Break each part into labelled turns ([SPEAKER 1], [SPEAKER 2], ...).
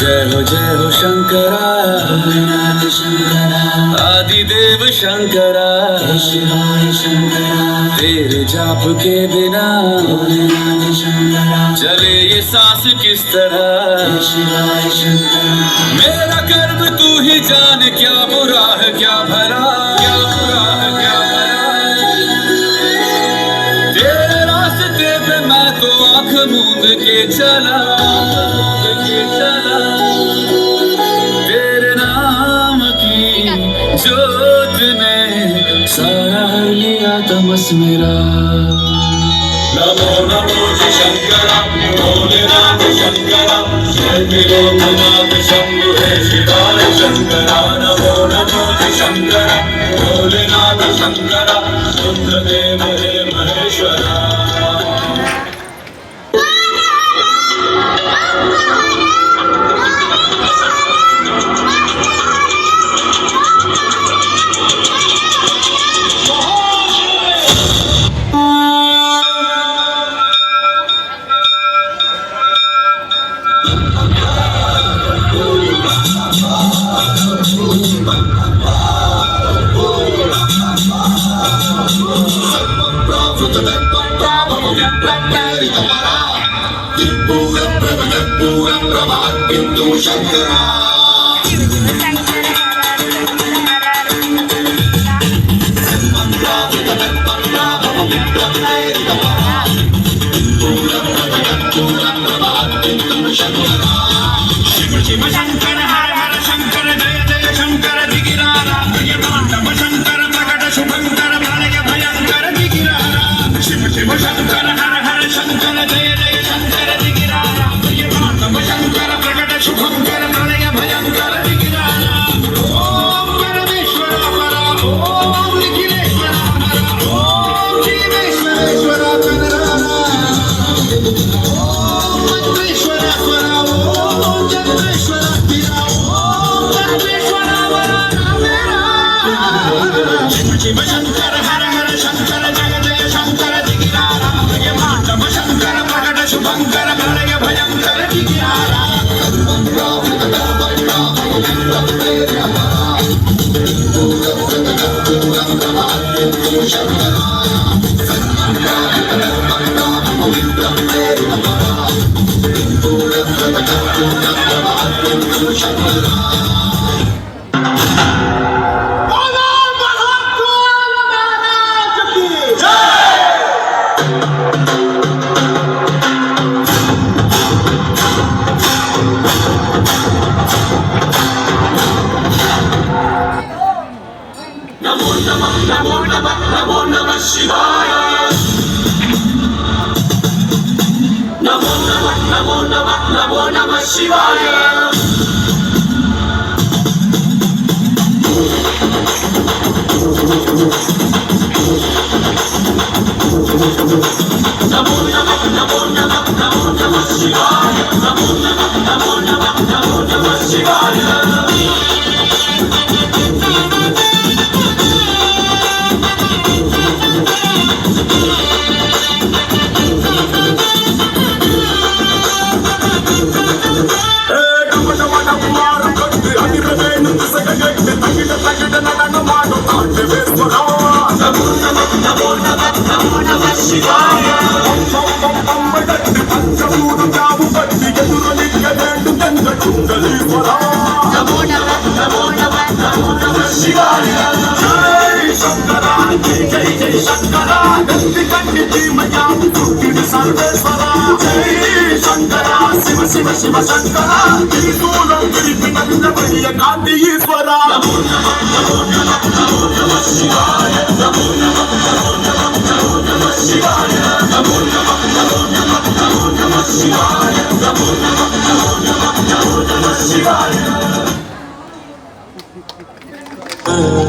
[SPEAKER 1] जय हो शंकरा भोलेनाथ शंकरा आदिदेव शंकरा शिवाय शंकरा तेरे जाप के बिना भोलेनाथ शंकरा चले ये सांस किस तरह शिवाय शंकरा मेरा कर्म तू ही जान क्या बुरा है क्या भला क्या बुरा है क्या भला तेरे रास्ते पे मैं तो आंख मूंद के चला तेरे नाम की जोत ने सारा लिया तमस मेरा नमो नमो शंकरा भोलेनाथ शंकरा लोकनाथ शंभु हे शिवाय शंकरा नमो नमो शंकरा भोलेनाथ शंकरा रुद्रदेव हे महेश्वरा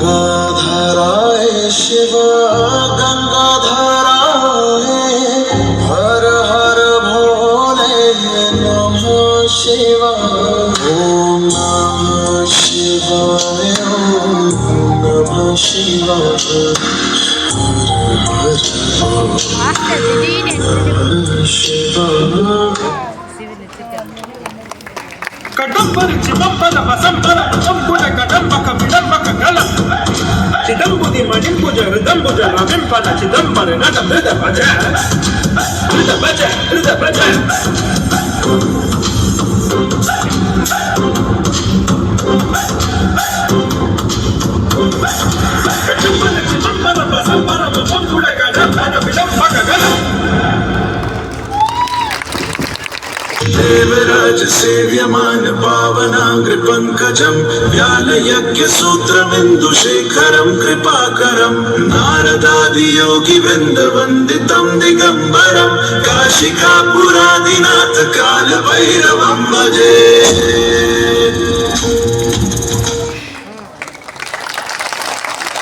[SPEAKER 2] गंगाधराय शिव गंगाधराय हर हर भोले नमः शिवाय ओम नमः शिवाय ओम नमः शिवाय हर हर नमः शिवाय
[SPEAKER 3] கடம்பர் சிதம்பர வசம்பர சம்புல கடம்பக விடம்பக கல சிதம்புதி மணிம்புஜ ரிதம்புஜ ரவிம்பல சிதம்பர நட மிருத பஜ மிருத பஜ மிருத பஜ கடம்பர சிதம்பர வசம்பர சம்புல கடம்பக விடம்பக கல
[SPEAKER 2] देवराज सेव्यमान पावनाग्र पंकजं व्यालयज्ञ सूत्रबिन्दुशेखरं कृपाकरं नारदादि योगी वृन्द वन्दितं दिगम्बरं काशिकापुरादिनाथ कालभैरवं भजे